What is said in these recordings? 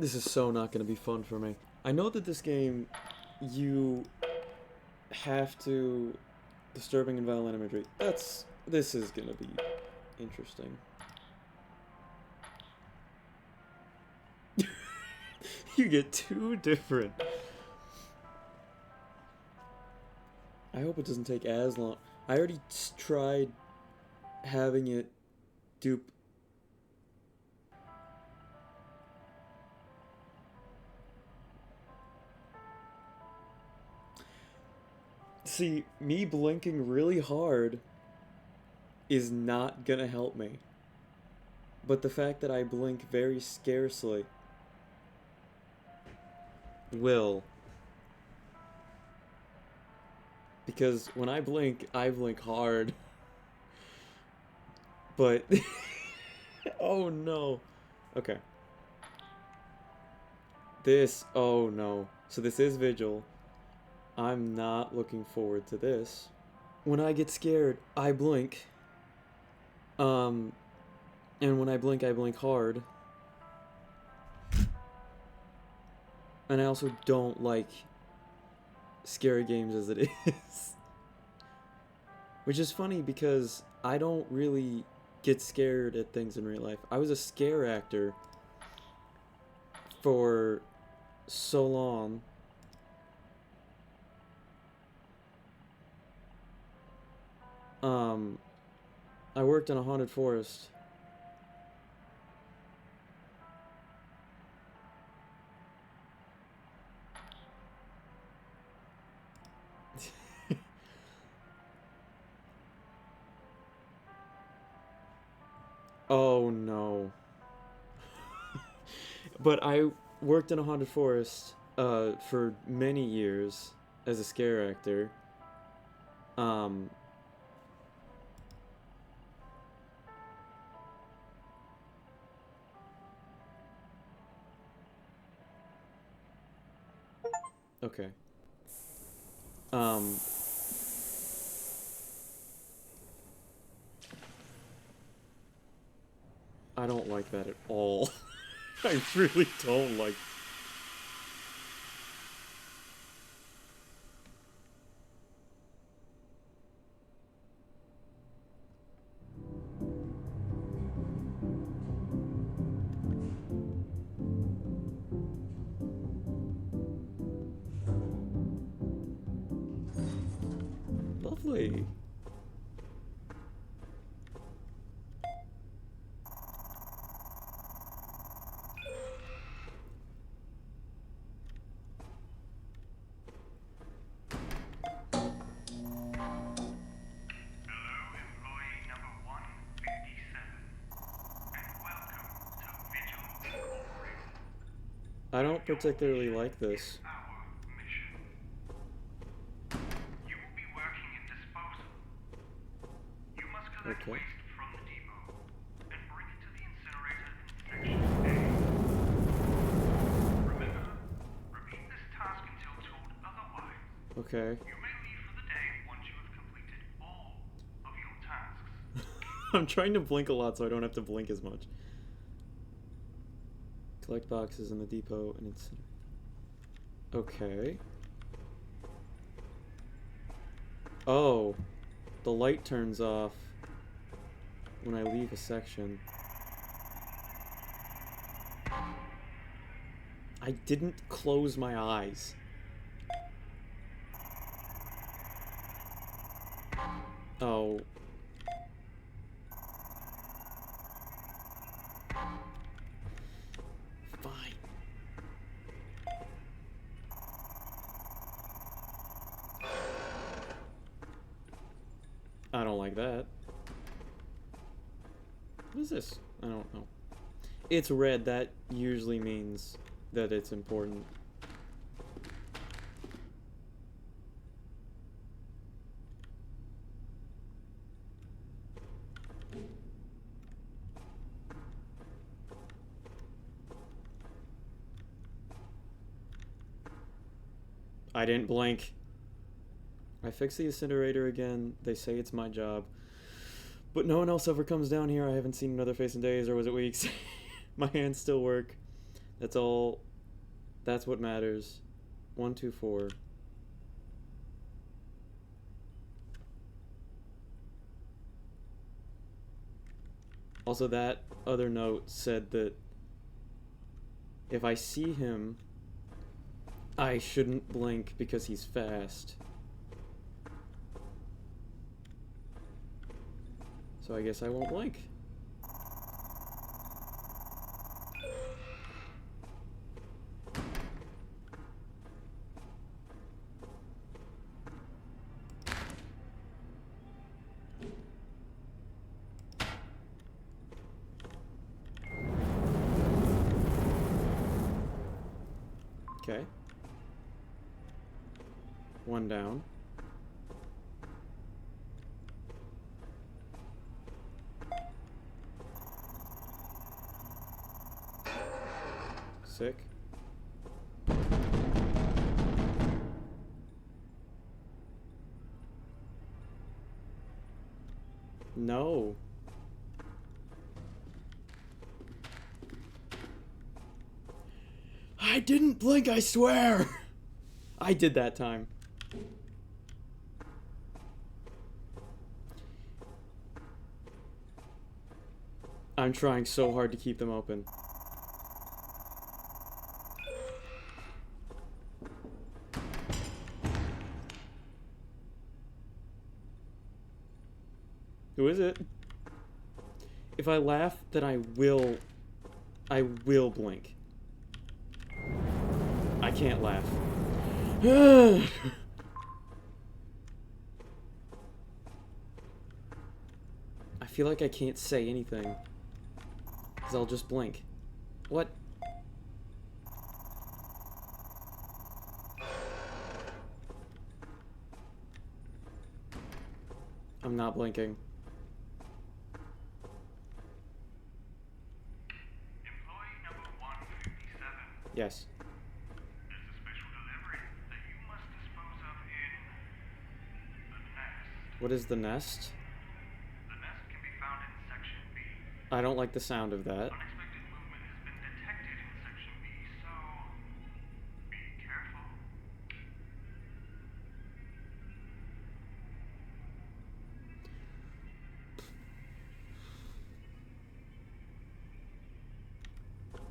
This is so not going to be fun for me. I know that this game, you have to... Disturbing and violent imagery. This is going to be interesting. You get two different... I hope it doesn't take as long. I already tried having it dupe... See, me blinking really hard is not gonna help me. But the fact that I blink very scarcely will. Because when I blink hard. But... oh no. Okay. Oh no. So this is Vigil. I'm not looking forward to this. When I get scared, I blink. And when I blink hard. And I also don't like scary games as it is. Which is funny because I don't really get scared at things in real life. I was a scare actor for so long. I worked in a haunted forest. Oh no. But I worked in a haunted forest for many years as a scare actor. Okay. I don't like that at all. I really don't like. Lovely. I don't particularly like this. Okay. Okay. I'm trying to blink a lot so I don't have to blink as much. Collect boxes in the depot and it's... Okay. Oh. The light turns off when I leave a section. I didn't close my eyes. Oh. Fine. I don't like that. What is this? I don't know. It's red. That usually means that it's important. I didn't blink. I fixed the incinerator again. They say it's my job. But no one else ever comes down here. I haven't seen another face in days, or was it weeks? My hands still work. That's all. That's what matters. 1, 2, 4. Also, that other note said that if I see him, I shouldn't blink because he's fast. So I guess I won't blink. Okay. 1 down. Sick. No. I didn't blink, I swear! I did that time. I'm trying so hard to keep them open. Who is it? If I laugh, then I will blink. I can't laugh. I feel like I can't say anything. Because I'll just blink. What? I'm not blinking. Employee number 157. Yes. There's a special delivery that you must dispose of in the nest. What is the nest? The nest can be found in Section B. I don't like the sound of that. Unexpected movement has been detected in Section B, so be careful.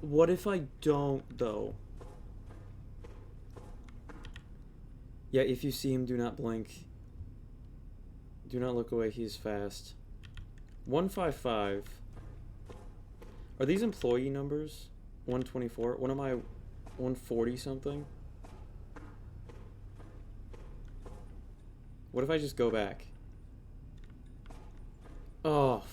What if I don't, though? Yeah, if you see him, do not blink. Do not look away, he's fast. 155. Are these employee numbers? 124? What am I? 140 something? What if I just go back? Oh.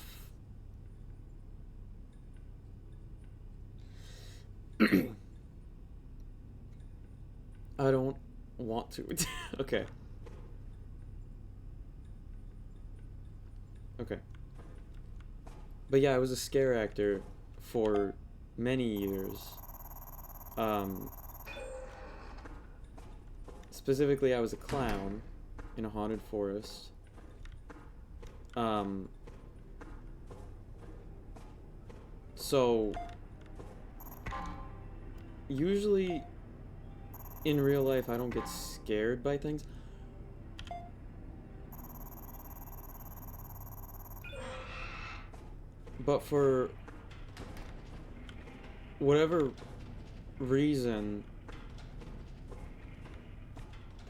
I don't want to. Okay. Okay. But yeah, I was a scare actor for many years. Specifically, I was a clown in a haunted forest. So usually in real life, I don't get scared by things. But for whatever reason,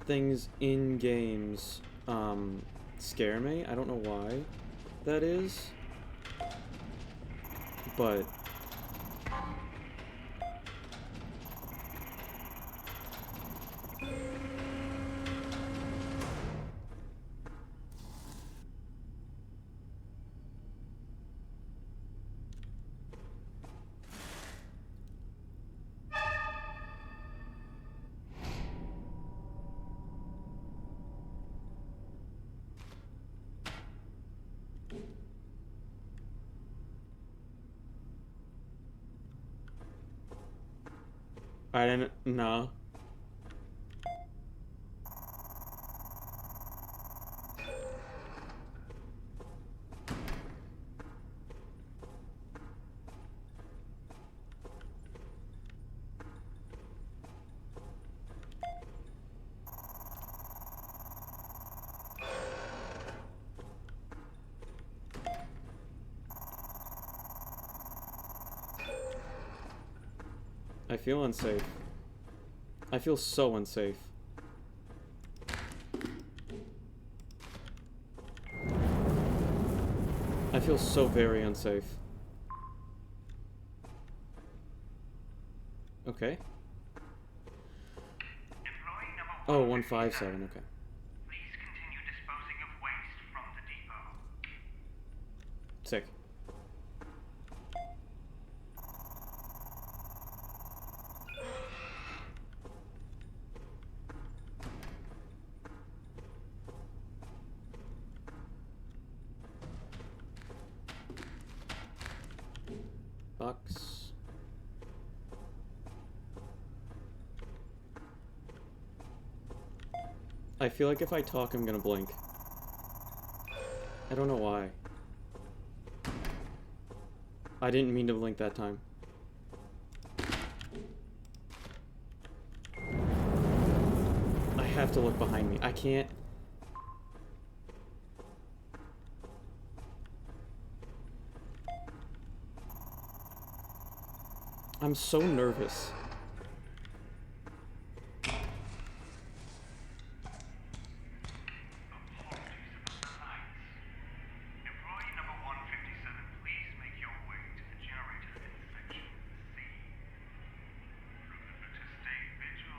things in games scare me. I don't know why that is, but I didn't know. I feel unsafe. I feel so unsafe. I feel so very unsafe. Okay. Employee number Oh, 157. 157, okay. Please continue disposing of waste from the depot. Sick. Box. I feel like if I talk, I'm gonna blink. I don't know why. I didn't mean to blink that time. I have to look behind me. I can't. I'm so nervous. Employee number 157, please make your way to the generator in section C. Remember to stay vigil.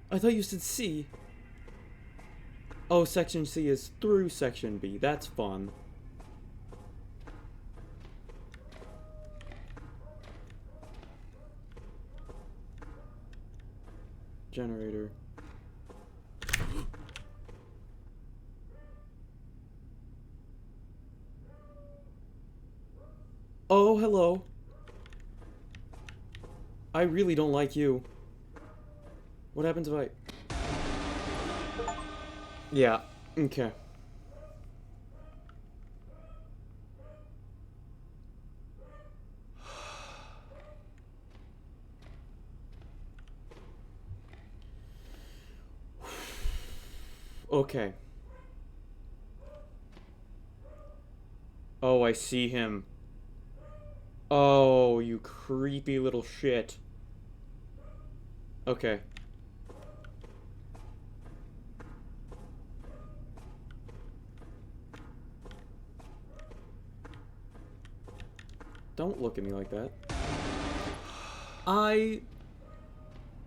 I thought you said C. Oh, section C is through section B. That's fun. Generator. Oh, hello. I really don't like you. What happens if I... Yeah, okay. Okay. Oh, I see him. Oh, you creepy little shit. Okay. Don't look at me like that. I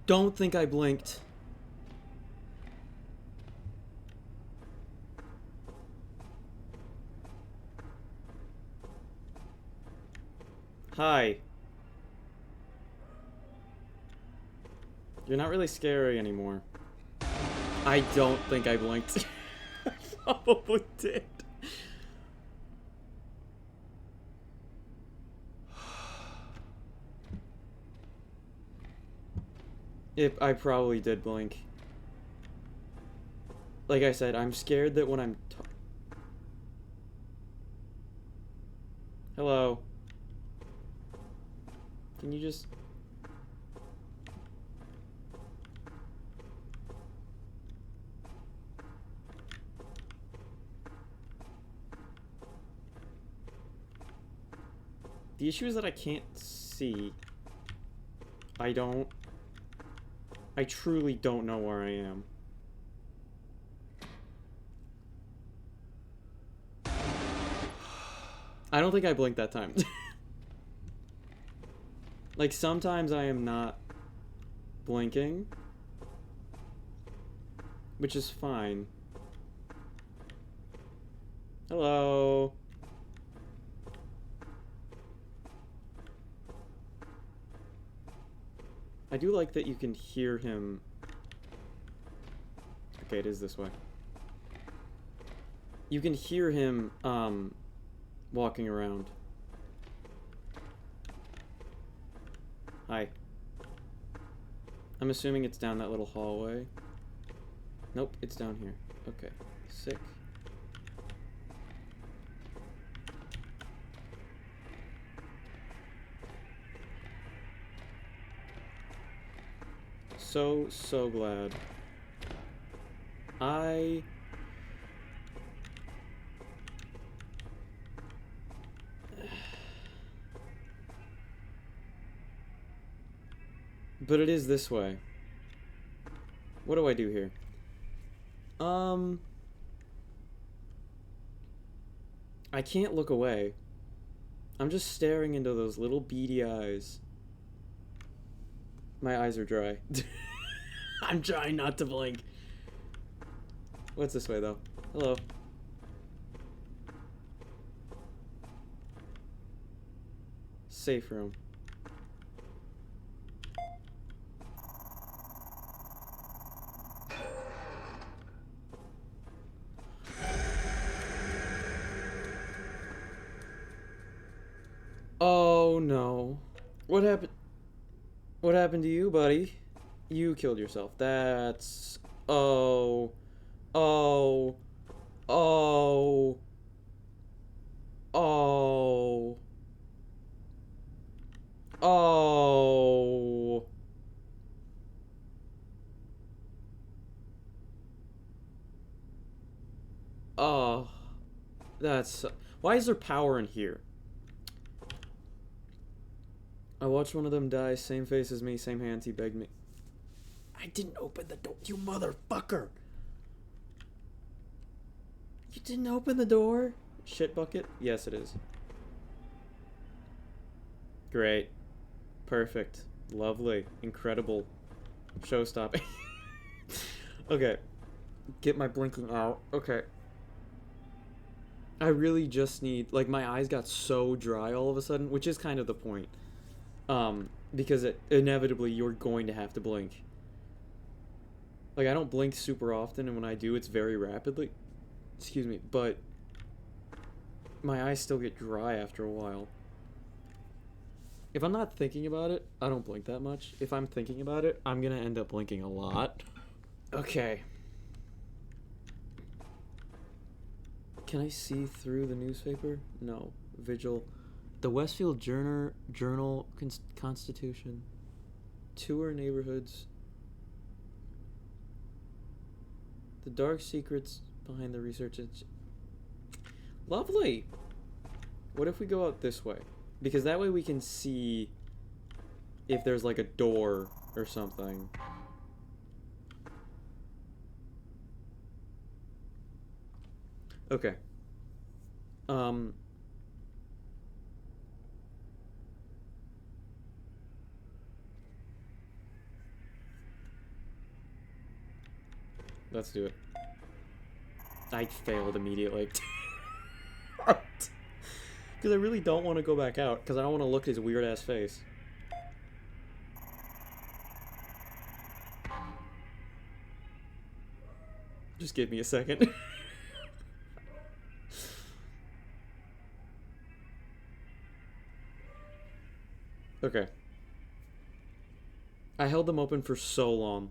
don't think I blinked. Hi. You're not really scary anymore. I don't think I blinked. I probably did. I probably did blink. Like I said, I'm scared that when I'm Hello. Can you just... The issue is that I can't see. I truly don't know where I am. I don't think I blinked that time. Like, sometimes I am not blinking, which is fine. Hello. I do like that you can hear him. Okay, it is this way. You can hear him, walking around. Hi. I'm assuming it's down that little hallway. Nope, it's down here. Okay, sick. So glad. But it is this way. What do I do here? I can't look away. I'm just staring into those little beady eyes. My eyes are dry. I'm trying not to blink. What's this way, though? Hello. Safe room. Oh no. What happened? What happened to you, buddy? You killed yourself. That's... Oh. Oh. Oh. Oh. Oh. Oh. That's... Why is there power in here? I watched one of them die, same face as me, same hands, he begged me. I didn't open the door, you motherfucker! You didn't open the door? Shit bucket? Yes, it is. Great. Perfect. Lovely. Incredible. Show-stopping. Okay. Get my blinking out. Okay. I really just need... Like, my eyes got so dry all of a sudden, which is kind of the point. Because inevitably you're going to have to blink. Like, I don't blink super often, and when I do, it's very rapidly. Excuse me, but my eyes still get dry after a while. If I'm not thinking about it, I don't blink that much. If I'm thinking about it, I'm gonna end up blinking a lot. Okay. Can I see through the newspaper? No. Vigil. The Westfield Journal Constitution. Tour neighborhoods. The dark secrets behind the research. Lovely! What if we go out this way? Because that way we can see if there's like a door or something. Okay. Let's do it. I failed immediately. Because I really don't want to go back out, because I don't want to look at his weird-ass face. Just give me a second. Okay. I held them open for so long.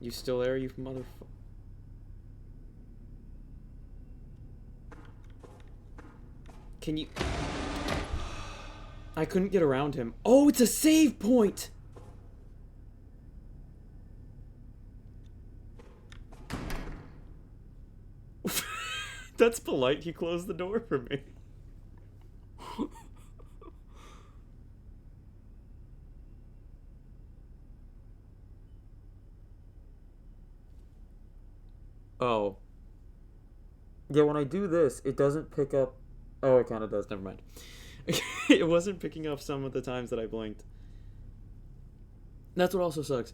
You still there, you motherfucker? Can you... I couldn't get around him. Oh, it's a save point! That's polite. He closed the door for me. Oh. Yeah, when I do this, it doesn't pick up... Oh, it kind of does. Never mind. It wasn't picking up some of the times that I blinked. That's what also sucks.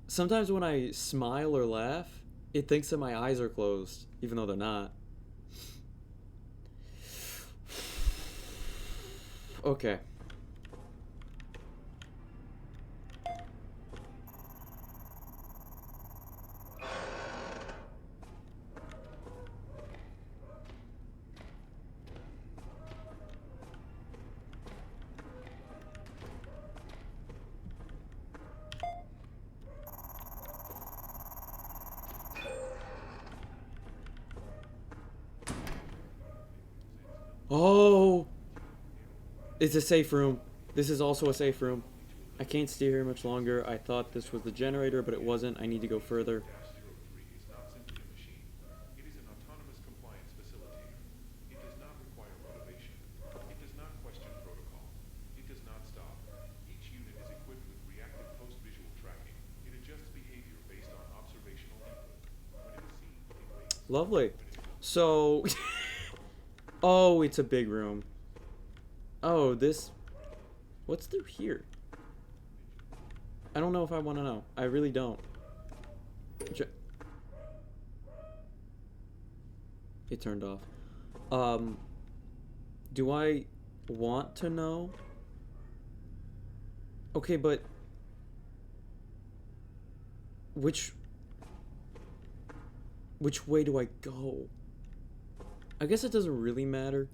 Sometimes when I smile or laugh, it thinks that my eyes are closed, even though they're not. Okay. Oh! It's a safe room. This is also a safe room. I can't stay here much longer. I thought this was the generator, but it wasn't. I need to go further. Lovely. So, oh, it's a big room. Oh, this. What's through here? I don't know if I want to know. I really don't. It turned off. Do I want to know? Okay, but which way do I go? I guess it doesn't really matter.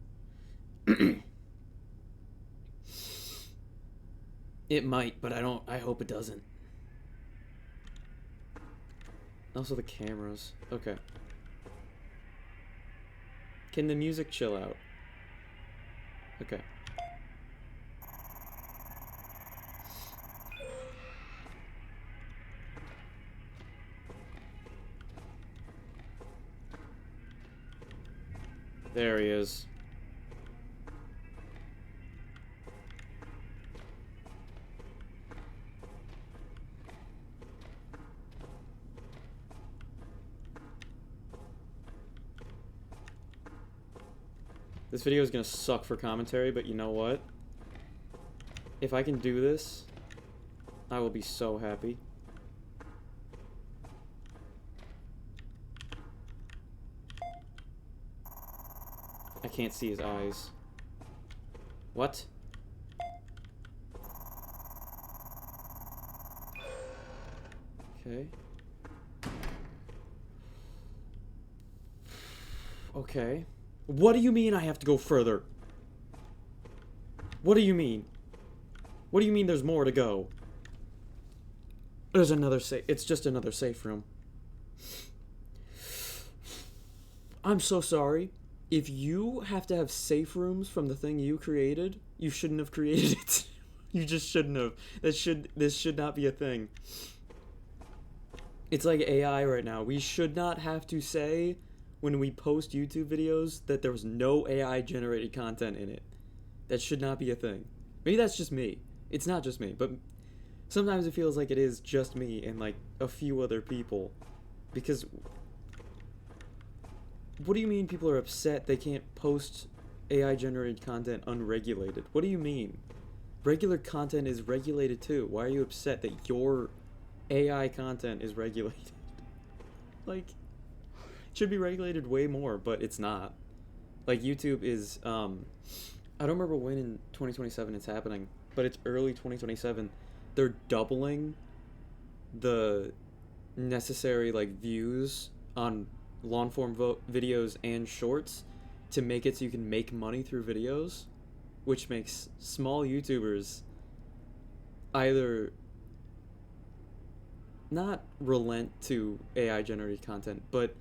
It might, but I hope it doesn't. Also the cameras. Okay. Can the music chill out? Okay. There he is. This video is gonna suck for commentary, but you know what? If I can do this, I will be so happy. I can't see his eyes. What? Okay. Okay. What do you mean I have to go further? What do you mean? What do you mean there's more to go? There's another safe. It's just another safe room. I'm so sorry. If you have to have safe rooms from the thing you created, you shouldn't have created it. You just shouldn't have. This should not be a thing. It's like AI right now. We should not have to say when we post YouTube videos that there was no AI generated content in it. That should not be a thing. Maybe that's just me. It's not just me, but sometimes it feels like it is just me and like a few other people. Because what do you mean people are upset they can't post AI generated content unregulated? What do you mean? Regular content is regulated too. Why are you upset that your AI content is regulated? Like, it should be regulated way more, but it's not. Like, YouTube is, I don't remember when in 2027 it's happening, but it's early 2027. They're doubling the necessary, like, views on long-form videos and shorts to make it so you can make money through videos, which makes small YouTubers either not relent to AI generated content, but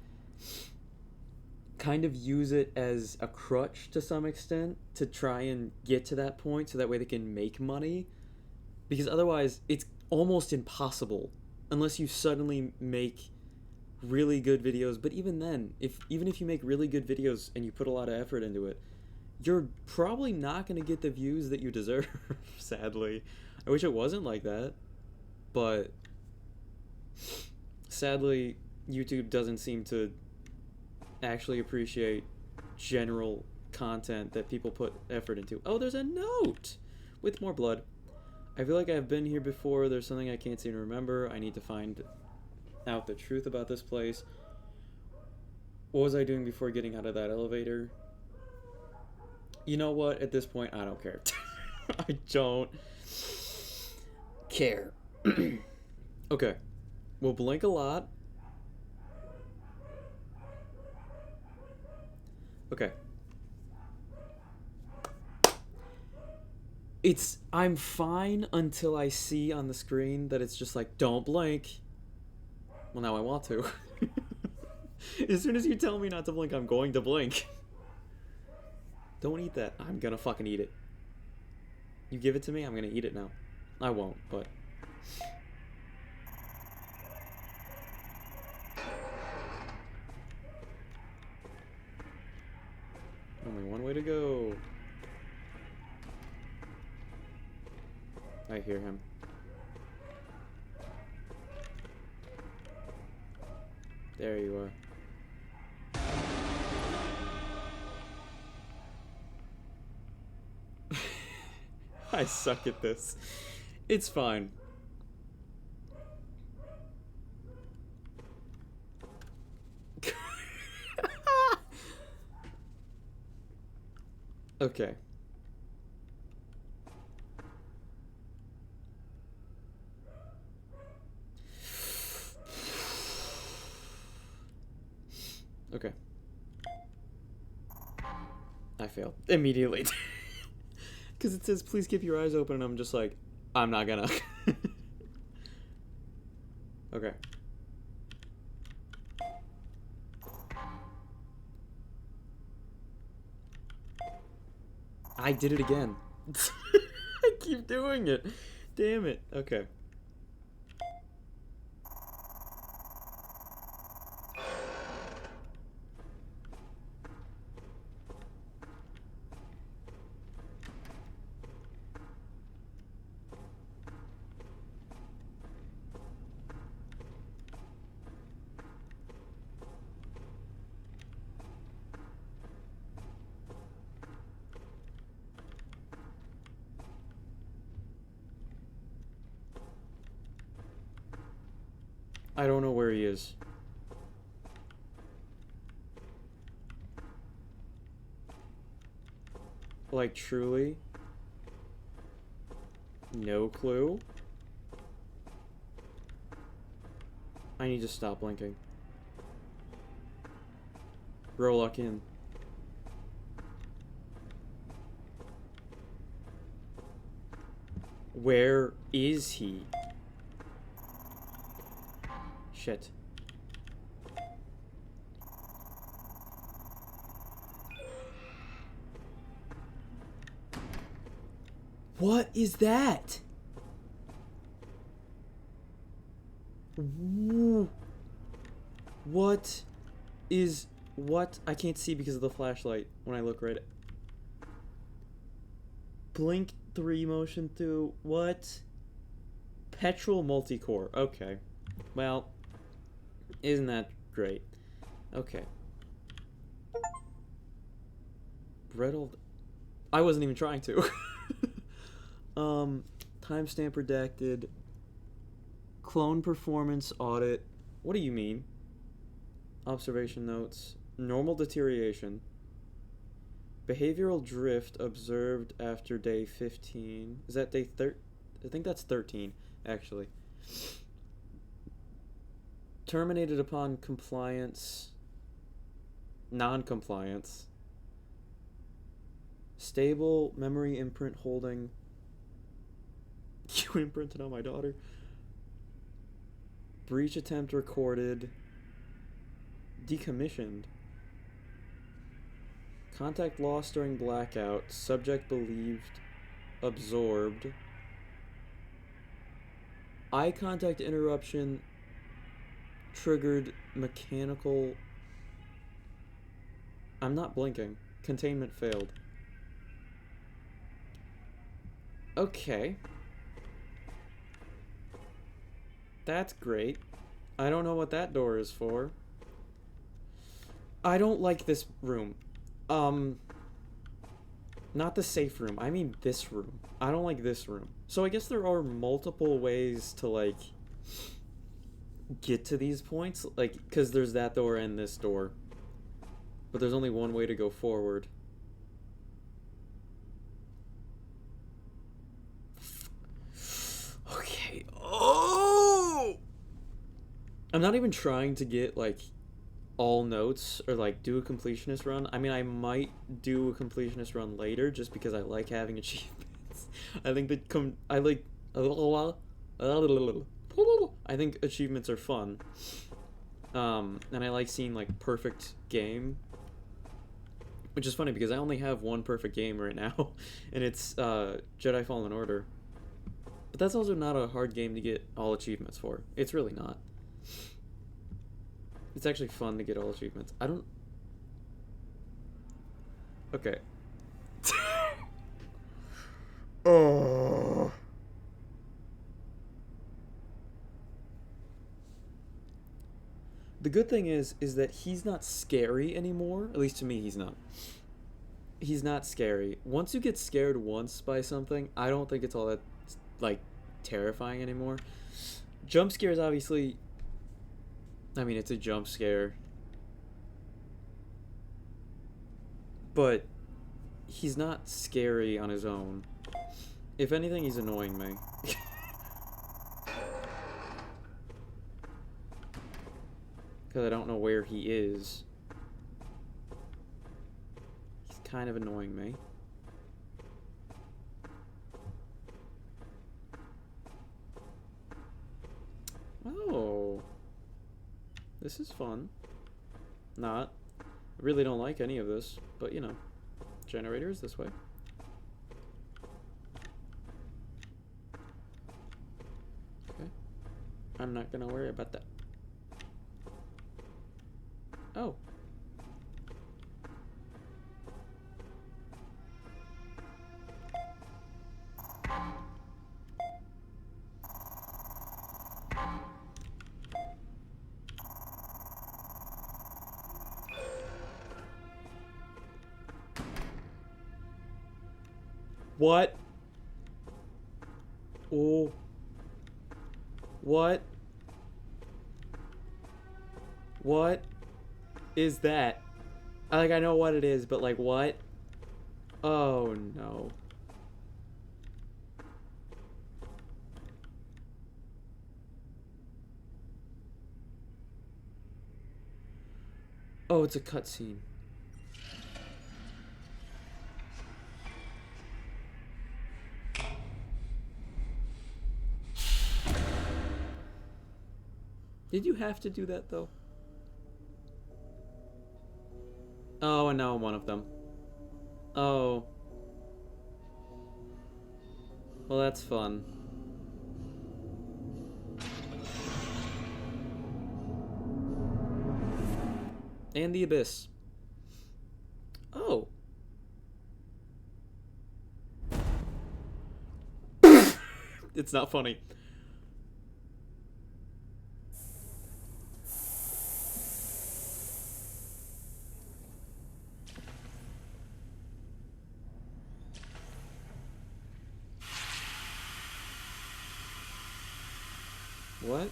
kind of use it as a crutch to some extent to try and get to that point so that way they can make money, because otherwise it's almost impossible unless you suddenly make really good videos. But even then, even if you make really good videos and you put a lot of effort into it, you're probably not going to get the views that you deserve. Sadly, I wish it wasn't like that, but sadly YouTube doesn't seem to actually appreciate general content that people put effort into. Oh, there's a note with more blood. I feel like I've been here before. There's something I can't seem to remember. I need to find out the truth about this place. What was I doing before getting out of that elevator? You know what? At this point, I don't care. I don't care. Okay. We'll blink a lot. Okay. I'm fine until I see on the screen that it's just like, don't blink. Well, now I want to. As soon as you tell me not to blink, I'm going to blink. Don't eat that. I'm gonna fucking eat it. You give it to me, I'm gonna eat it now. I won't, but... Only one way to go. I hear him. There you are. I suck at this. It's fine. Okay. Okay. I failed immediately. Because it says, please keep your eyes open, and I'm just like, I'm not gonna. Okay. I did it again. I keep doing it. Damn it. Okay. I don't know where he is. Like, truly? No clue? I need to stop blinking. Roll luck in. Where is he? Shit. What is that? What is... What? I can't see because of the flashlight when I look right at... Blink 3 motion through... What? Petrol multicore. Okay. Well, isn't that great? Okay. Riddled... I wasn't even trying to. Timestamp redacted. Clone performance audit. What do you mean? Observation notes. Normal deterioration. Behavioral drift observed after day 15. Is that day 13? I think that's 13, actually. Terminated upon compliance. Non-compliance. Stable memory imprint holding. You imprinted on my daughter. Breach attempt recorded. Decommissioned. Contact lost during blackout. Subject believed absorbed. Eye contact interruption triggered mechanical... I'm not blinking. Containment failed. Okay. That's great. I don't know what that door is for. I don't like this room. Not the safe room. I mean this room. I don't like this room. So I guess there are multiple ways to, like, get to these points. Like, because there's that door and this door. But there's only one way to go forward. Okay. Oh! I'm not even trying to get, like, all notes or, like, do a completionist run. I mean, I might do a completionist run later just because I like having achievements. I think that I think achievements are fun. And I like seeing, like, perfect game. Which is funny because I only have one perfect game right now, and it's Jedi Fallen Order. But that's also not a hard game to get all achievements for. It's really not. It's actually fun to get all achievements. I don't... Okay. Oh. The good thing is that he's not scary anymore. At least to me, he's not. he's not scary. Once you get scared once by something, I don't think it's all that like terrifying anymore. Jump scares, obviously. I mean, it's a jump scare, but he's not scary on his own. If anything, he's annoying me. Because I don't know where he is. He's kind of annoying me. Oh. This is fun. Not. I really don't like any of this, but you know. Generator is this way. Okay. I'm not gonna worry about that. Oh. What? Oh. What? What is that? Like, I know what it is, but like, what? Oh no. Oh, it's a cutscene. Did you have to do that though? Oh, and now I'm one of them. Oh. Well, that's fun. And the abyss. Oh. It's not funny. What?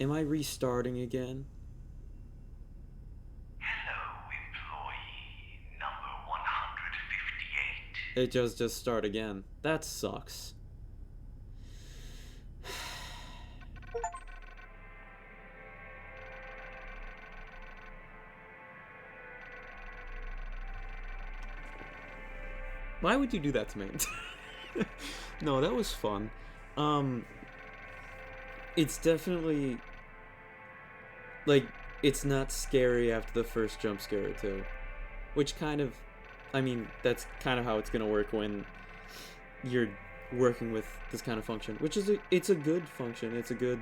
Am I restarting again? Hello, employee number 158. It just start again. That sucks. Why would you do that to me? No, that was fun. It's definitely like it's not scary after the first jump scare too, which kind of, I mean, that's kind of how it's gonna work when you're working with this kind of function, which is it's a good function. It's a good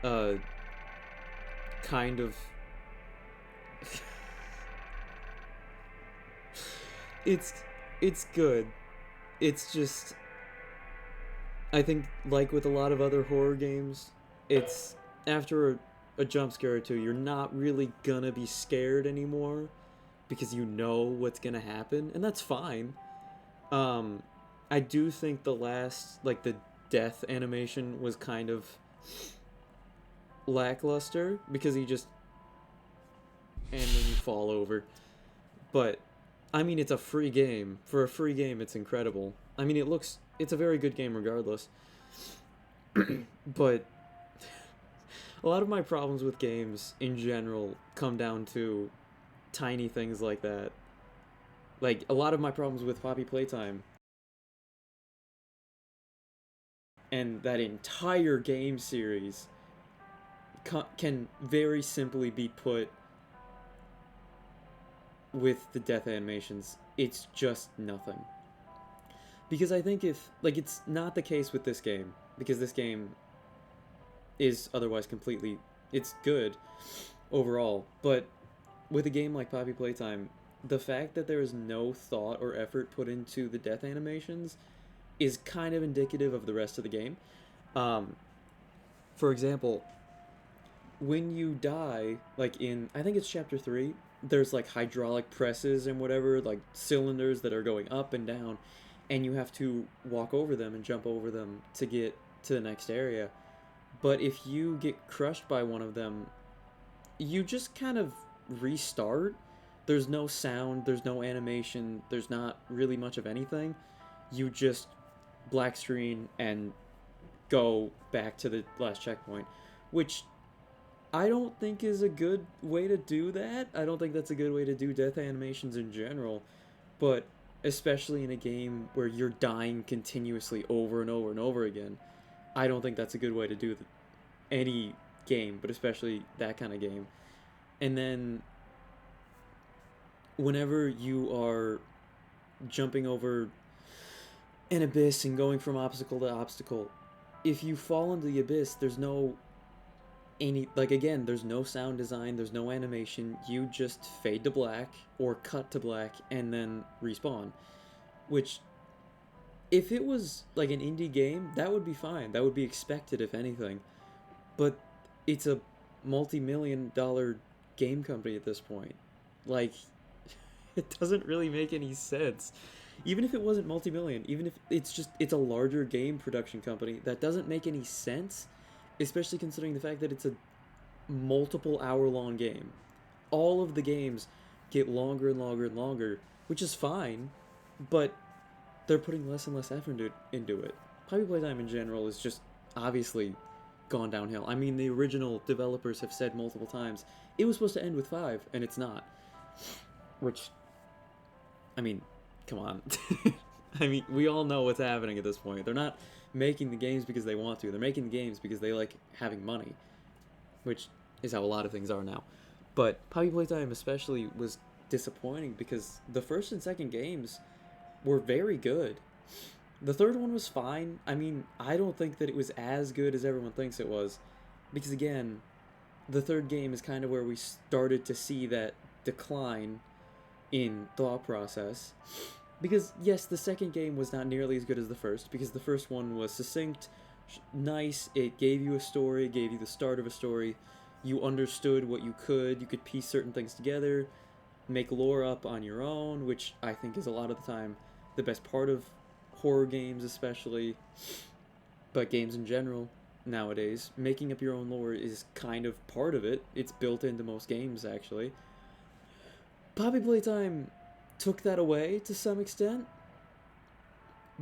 uh kind of it's it's good. It's just, I think, like with a lot of other horror games, it's after a jump scare or two, you're not really gonna be scared anymore because you know what's gonna happen, and that's fine. Um, I do think the last, like the death animation was kind of lackluster because he just, and then you fall over. But I mean, it's a free game. For a free game, it's incredible. I mean, it's a very good game regardless. But a lot of my problems with games in general come down to tiny things like that. Like, a lot of my problems with Poppy Playtime and that entire game series can very simply be put with the death animations. It's just nothing. Because I think if, like, it's not the case with this game, because this game is otherwise completely, it's good overall, but with a game like Poppy Playtime, the fact that there is no thought or effort put into the death animations is kind of indicative of the rest of the game. For example, when you die, like in, I think it's chapter 3, there's like hydraulic presses and whatever, like cylinders that are going up and down, and you have to walk over them and jump over them to get to the next area. But if you get crushed by one of them, you just kind of restart. There's no sound, there's no animation, there's not really much of anything. You just black screen and go back to the last checkpoint, which I don't think is a good way to do that. I don't think that's a good way to do death animations in general, but especially in a game where you're dying continuously over and over and over again, I don't think that's a good way to do any game, but especially that kind of game. And then whenever you are jumping over an abyss and going from obstacle to obstacle, if you fall into the abyss, there's no any, like, again, there's no sound design, there's no animation. You just fade to black or cut to black and then respawn, which, if it was like an indie game, that would be fine, that would be expected if anything. But it's a multi-million dollar game company at this point. Like, it doesn't really make any sense. Even if it wasn't multi-million, even if it's a larger game production company, that doesn't make any sense, especially considering the fact that it's a multiple hour long game. All of the games get longer and longer and longer, which is fine, but they're putting less and less effort into it. Poppy Playtime in general is just obviously gone downhill. I mean, the original developers have said multiple times it was supposed to end with 5, and it's not. Which, I mean, come on. I mean, we all know what's happening at this point. They're not making the games because they want to. They're making the games because they like having money, which is how a lot of things are now. But Poppy Playtime especially was disappointing because the first and second games were very good. The third one was fine. I mean, I don't think that it was as good as everyone thinks it was, because again, the third game is kind of where we started to see that decline in thought process. Because yes, the second game was not nearly as good as the first, because the first one was succinct, nice, it gave you a story, it gave you the start of a story, you understood what you could piece certain things together, make lore up on your own, which I think is a lot of the time the best part of horror games especially, but games in general nowadays. Making up your own lore is kind of part of it. It's built into most games, actually. Poppy Playtime took that away to some extent,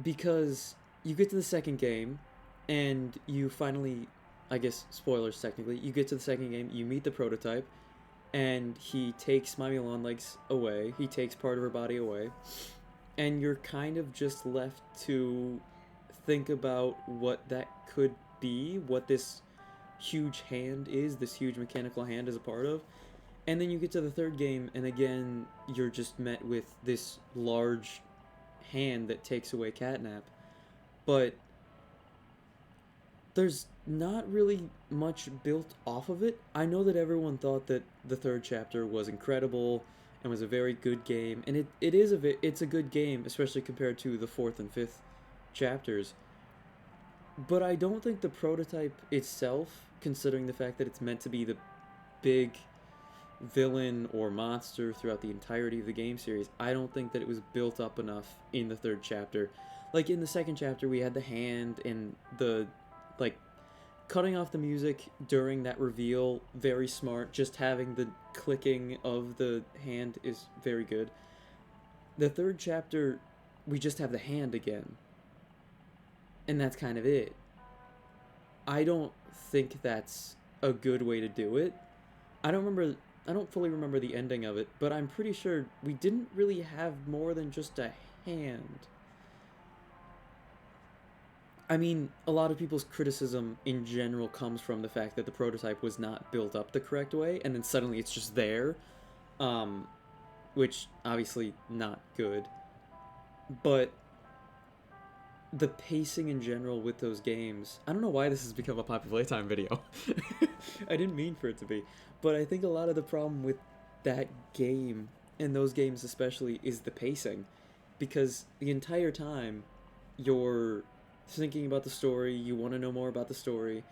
because you get to the second game and you finally, I guess spoilers technically, you get to the second game, you meet the prototype, and he takes Mommy Longlegs away, he takes part of her body away, and you're kind of just left to think about what that could be, what this huge hand is, this huge mechanical hand is a part of. And then you get to the third game, and again, you're just met with this large hand that takes away Catnap. But there's not really much built off of it. I know that everyone thought that the third chapter was incredible and was a very good game, and it's a good game, especially compared to the fourth and fifth chapters. But I don't think the prototype itself, considering the fact that it's meant to be the big villain or monster throughout the entirety of the game series, I don't think that it was built up enough in the third chapter. Like, in the second chapter, we had the hand and the, like, cutting off the music during that reveal, very smart. Just having the clicking of the hand is very good. The third chapter, we just have the hand again. And that's kind of it. I don't think that's a good way to do it. I don't fully remember the ending of it, but I'm pretty sure we didn't really have more than just a hand. I mean, a lot of people's criticism in general comes from the fact that the prototype was not built up the correct way, and then suddenly it's just there, which obviously not good. But the pacing in general with those games, I don't know why this has become a Poppy Playtime video. I didn't mean for it to be, but I think a lot of the problem with that game, and those games especially, is the pacing, because the entire time you're thinking about the story, you want to know more about the story,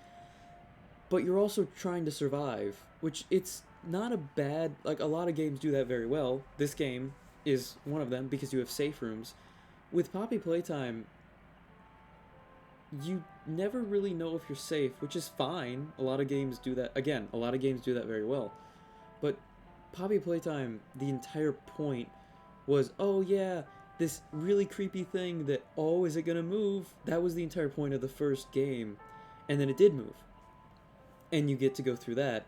but you're also trying to survive, which it's not a bad, like, a lot of games do that very well. This game is one of them because you have safe rooms. With Poppy Playtime, you never really know if you're safe, which is fine. A lot of games do that. Again, a lot of games do that very well. But Poppy Playtime, the entire point was, oh yeah, this really creepy thing that, oh, is it gonna move? That was the entire point of the first game. And then it did move. And you get to go through that.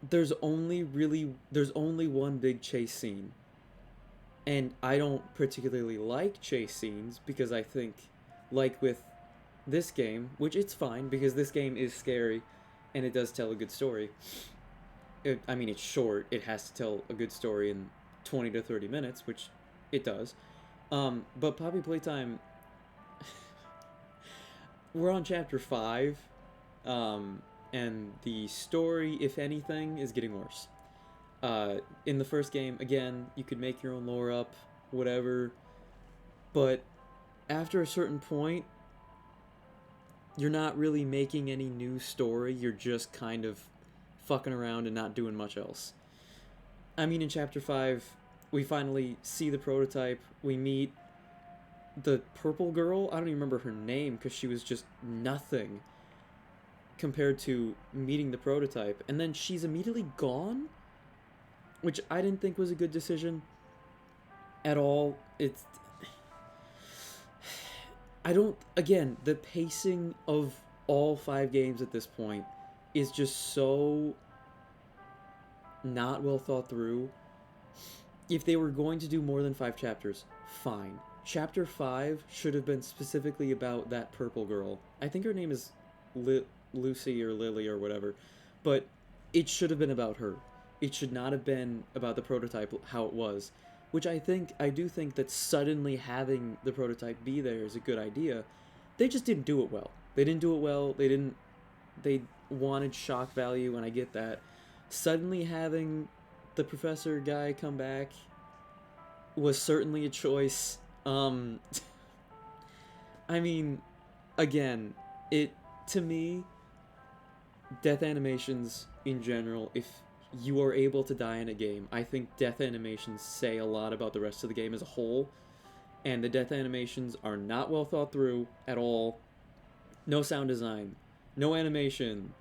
There's only one big chase scene. And I don't particularly like chase scenes because I think, like with this game, which it's fine because this game is scary and it does tell a good story. I mean, it's short. It has to tell a good story in 20 to 30 minutes, which it does. But Poppy Playtime, we're on chapter 5, and the story, if anything, is getting worse. In the first game, again, you could make your own lore up, whatever, but after a certain point, you're not really making any new story, you're just kind of fucking around and not doing much else. I mean, in chapter 5, we finally see the prototype, we meet the purple girl. I don't even remember her name because she was just nothing compared to meeting the prototype, and then she's immediately gone, which I didn't think was a good decision at all. Again, the pacing of all 5 games at this point is just so not well thought through. If they were going to do more than 5 chapters, fine. Chapter 5 should have been specifically about that purple girl. I think her name is Lucy or Lily or whatever, but it should have been about her. It should not have been about the prototype how it was, which I do think that suddenly having the prototype be there is a good idea. They just didn't do it well. They wanted shock value, and I get that. Suddenly having the professor guy come back was certainly a choice. I mean, again, to me, death animations in general, if you are able to die in a game, I think death animations say a lot about the rest of the game as a whole, and the death animations are not well thought through at all. No sound design, no animation,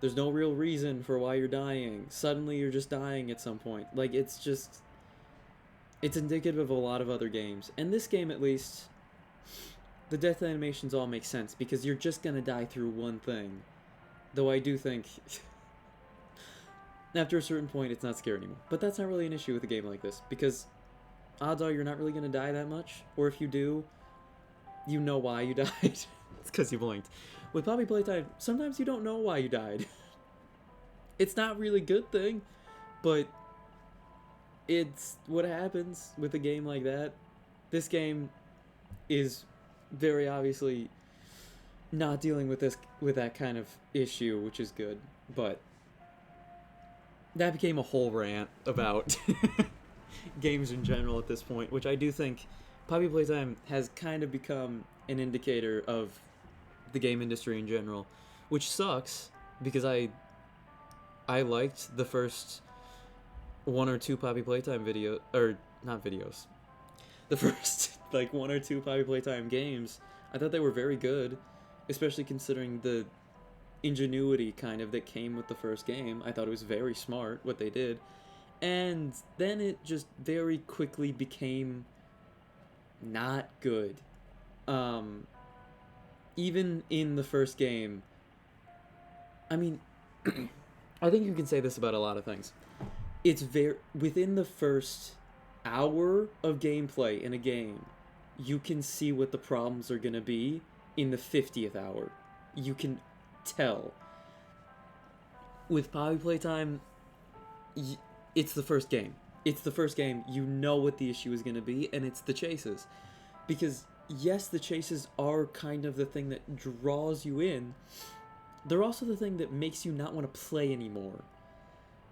there's no real reason for why you're dying. Suddenly you're just dying at some point. Like, it's indicative of a lot of other games. And this game, at least, the death animations all make sense because you're just gonna die through one thing. Though I do think after a certain point it's not scary anymore. But that's not really an issue with a game like this because odds are you're not really gonna die that much. Or if you do, you know why you died. It's because you blinked. With Poppy Playtime, sometimes you don't know why you died. It's not really a good thing, but it's what happens with a game like that. This game is very obviously not dealing with that kind of issue, which is good. But that became a whole rant about games in general at this point, which I do think Poppy Playtime has kind of become an indicator of the game industry in general, which sucks because I liked the first 1 or 2 Poppy Playtime video, or not videos, the first like 1 or 2 Poppy Playtime games. I thought they were very good, especially considering the ingenuity kind of that came with the first game. I thought it was very smart what they did, and then it just very quickly became not good. Even in the first game, I mean, I think you can say this about a lot of things. It's within the first hour of gameplay in a game, you can see what the problems are going to be in the 50th hour. You can tell. With Poppy Playtime, it's the first game. It's the first game. You know what the issue is going to be, and it's the chases. Because, yes, the chases are kind of the thing that draws you in. They're also the thing that makes you not want to play anymore.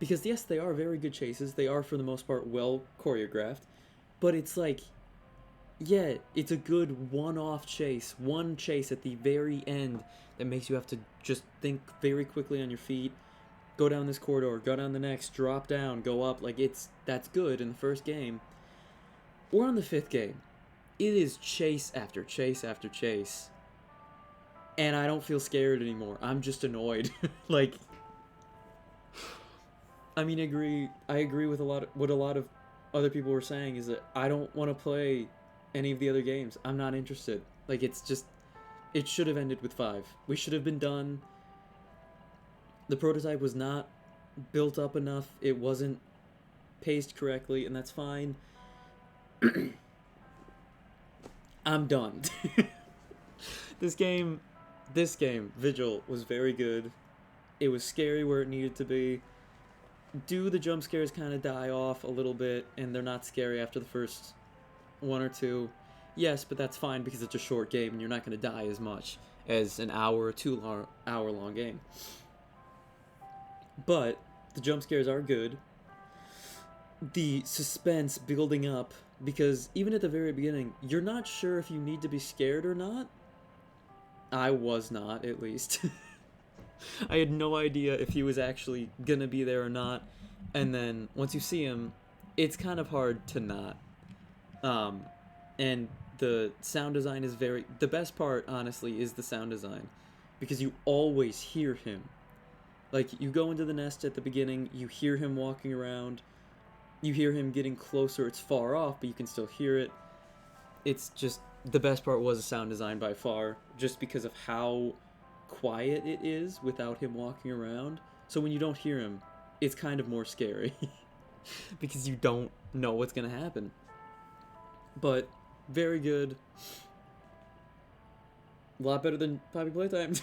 Because, yes, they are very good chases. They are, for the most part, well choreographed. But it's like, yeah, it's a good one-off chase. One chase at the very end that makes you have to just think very quickly on your feet, go down this corridor, go down the next, drop down, go up. Like, that's good in the first game. Or on the 5th game, it is chase after chase after chase. And I don't feel scared anymore. I'm just annoyed. Like, I mean, I agree with what a lot of other people were saying, is that I don't want to play any of the other games. I'm not interested. Like, it's just, it should have ended with 5. We should have been done. The prototype was not built up enough. It wasn't paced correctly, and that's fine. I'm done. This game, Vigil, was very good. It was scary where it needed to be. Do the jump scares kind of die off a little bit, and they're not scary after the first 1 or 2? Yes, but that's fine because it's a short game, and you're not going to die as much as an hour or 2 hour long game. But the jump scares are good. The suspense building up, because even at the very beginning, you're not sure if you need to be scared or not. I was not, at least. I had no idea if he was actually gonna be there or not. And then once you see him, it's kind of hard to not. And the sound design is the best part, honestly, is the sound design, because you always hear him. Like, you go into the nest at the beginning, you hear him walking around, you hear him getting closer. It's far off, but you can still hear it. It's just, the best part was the sound design by far, just because of how quiet it is without him walking around. So when you don't hear him, it's kind of more scary because you don't know what's gonna happen. But very good. A lot better than Poppy Playtime.